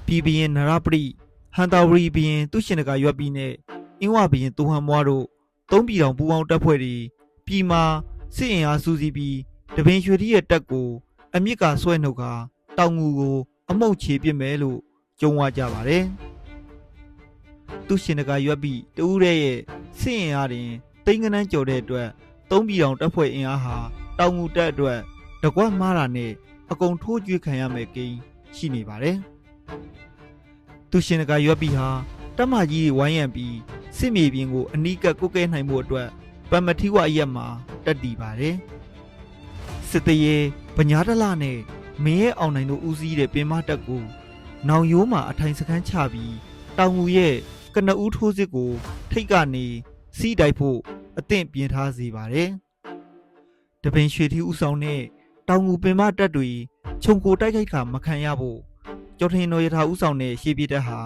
ပြည်ဘရင်နရပရိဟန်တာဝရီဘရင်သူရှင်တကာရွက်ပြီးနဲ့အင်းဝဘရင်တူဟန်မွားတို့သုံးပြည်တော်ပူပေါင်းတပ်ဖွဲ့တွေပြည်မှာစစ်အင်အားစုစည်းပြီးတပင်ရွှေတိရဲ့တပ်ကိုအမြစ်ကဆွဲနှုတ်ခါတောင်ငူကိုအမှုတ်ချေပစ်မယ်လို့ကြုံဝါကြပါတယ်သူရှင်တကာရွက်ပြီးတူးရဲရဲ့စစ်အင်အားတင်တိန်ကနန်းကြော်တဲ့အတွက်သုံးပြည်တော်တပ်ဖွဲ့အင်အားဟာတောင်ငူတပ်အတွက်တကွက်မားတာနဲ့အကုန်ထိုးကျွေးခံရမယ်ကိန်းရှိနေပါတယ်သူရှင်တကာရွက်ပြီးဟာတပ်မကြီးဝိုင်းရံပြီးစစ်မြေပြင်ကိုအနီးကပ်ကုတ်ကဲနိုင်မှုအတွက်ပမတိဝအရက်မှာတက်တည်ပါတယ်စစ်တရေဗညာတလနဲ့မင်းရဲ့အောင်နိုင်တို့ဦးစီးတဲ့ပင်မတပ်ကိုနောင်ရိုးမှာအထိုင်စခန်းချပြီးတောင်ငူရဲ့ကနဦးထိုးစစ်ကိုထိတ်ကနေစီးတိုက်ဖို့အသင့်ပြင်ထားစေပါတယ်တပင်ရွှေထီဦးဆောင်တဲ့တောင်ငူပင်မတပ်တွေခြုံကိုတိုက်ခိုက်ခါမခံရဖို့ကျော်ထင်းတော်ရထားဦးဆောင်တဲ့ရှေးပြည်တပ်ဟာ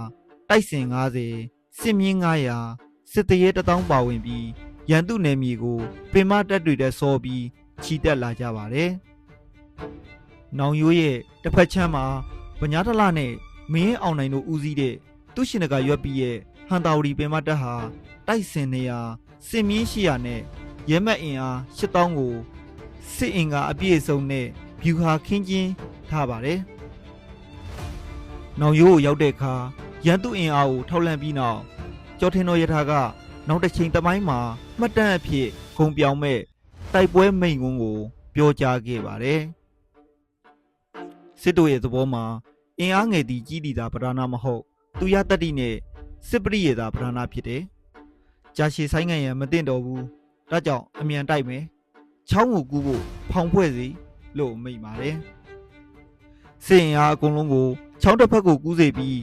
တိုက်စင်90စစ်မြင်း900စစ်တရေ1000ပါဝင်ပြီးရန်သူနယ်မြေကိုပင်မတပ်တွေတဲ့စောပြီးချီတက်လာကြပါတယ်။နောင်ရိုးရဲ့တစ်ဖက်ချမ်းမှာဗညာတလနဲ့မင်းအောင်နိုင်တို့ဦးစီးတဲ့သူရှင်တကာရွက်ပြီးရဲ့ဟန်တာဝရီပင်မတပ်ဟာတိုက်စင်200စစ်မြင်း800နဲ့ရဲမက်အင်အား8000ကိုစစ်အင်ကအပြည့်အစုံနဲ့ဗျူဟာခင်းကျင်းထားပါတယ်။နောင်ရိုးကိုရောက်တဲ့အခါရန်သူအင်အားကိုထောက်လှမ်းပြီးနောက်ကျော်ထင်းတော်ရထားကနောက်တစ်ချိန်သမိုင်းမှာမှတ်တမ်းအဖြစ်ဂုံပြောင်မဲ့တိုက်ပွဲမိန့်ခွန်းကိုပြောကြားခဲ့ပါတယ်စစ်တို့ရဲ့သဘောမှာအင်အားငယ်သည့်ကြီးတီသာပဓာနာမဟုတ်သူရတတ္တိနဲ့စစ်ပရိယေသာပဓာနာဖြစ်တယ်ကြာရှည်ဆိုင်ငံရန်မသိတော့ဘူးဒါကြောင့်အမြန်တိုက်မယ်ချောင်းကိုကူးဖို့ဖောင်ဖွဲ့စီလို့မိန့်ပါတယ်စစ်အင်အားအကုန်လုံးကိုချောင်းတစ်ဖက်ကိုကူးစေပြီး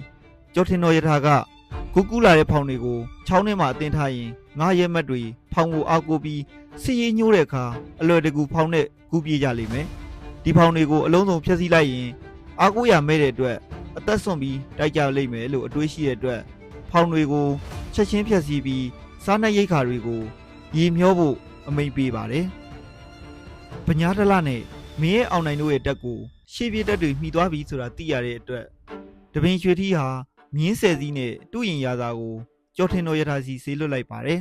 ကျော်ထင်းတော်ရထားကကူးလာတဲ့ဖောင်တွေကိုချောင်းထဲမှာအတင်းထားရင်ငါးရဲမက်တွေဖောင်ကိုအားကိုပြီးစစ်ရေးညှိုးတဲ့အခါအလွယ်တကူဖောင်နဲ့ကူးပြေးကြလိမ့်မယ်ဒီဖောင်တွေကိုအလုံးစုံဖျက်ဆီးလိုက်ရင်အားကိုးရမဲ့တဲ့အတွက်အသက်ဆွန့်ပြီးတိုက်ကြလိမ့်မယ်လို့အတွေးရှိတဲ့အတွက်ဖောင်တွေကိုချက်ချင်းဖျက်ဆီးပြီးစားနပ်ရိက္ခာတွေကိုရေမျောဖို့အမိန့်ပေးပါတယ်ဗညာတလနဲ့မင်းရဲ့အောင်နိုင်တို့ရဲ့တက်ကိုရှေ့ပြေးတက်တွေမှီသွားပြီဆိုတာသိရတဲ့အတွက်တပင်ရွှေထီးဟာမြင်းဆယ်စီးနဲ့တူရင်ရာသာကိုကျော်ထင်းတော်ရထားစီဆေးလွတ်လိုက်ပါတယ်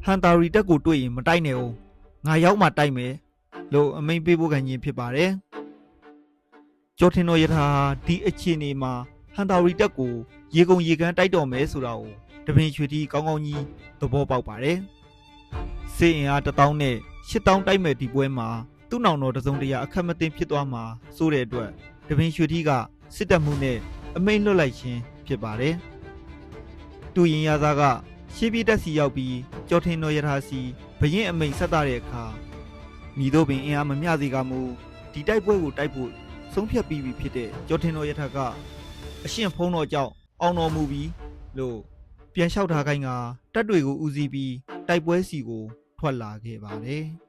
ဟန်တာရီတက်ကိုတွေ့ရင်မတိုက်နဲ့အောင်ငါရောက်မှတိုက်မယ်လို့အမိန့်ပေးဖို့ခံခြင်းဖြစ်ပါတယ်ကျော်ထင်းတော်ရထားဒီအခြေအနေမှာဟန်တာရီတက်ကိုရေကုန်ရေကန်းတိုက်တော်မယ်ဆိုတာကိုတပင်ရွှေထီးကောင်းကောင်းကြီးသဘောပေါက်ပါတယ်စေအင်အား1000နဲ့8000တိုက်မဲ့ဒီပွဲမှာသူ့နောင်တော်တစုံတရာအခက်မသိဖြစ်သွားမှာစိုးတဲ့အတွက်တပင်ရွှေထီးကစစ်တပ်မှုနဲ့အမိန့်လွတ်လိုက်ခြင်းဖြစ်ပါတယ်။တူရင်ရသားကရှေးပြည်တပ်စီရောက်ပြီးကျော်ထင်းတော်ရထားစီဘရင်အမိန့်ဆက်တာတဲ့အခါမိတို့ပင်အင်အားမမျှစေကမူဒီတိုက်ပွဲကိုတိုက်ဖို့ဆုံးဖြတ်ပြီးပြီဖြစ်တဲ့ကျော်ထင်းတော်ရထားကအရှင်ဖုံးတော်ကြောင့်အောင်တော်မူပြီးလို့ပြန်လျှောက်ထားခိုင်းကတပ်တွေကိုဦးစီးပြီးတိုက်ပွဲစီကိုထွက်လာခဲ့ပါတယ်။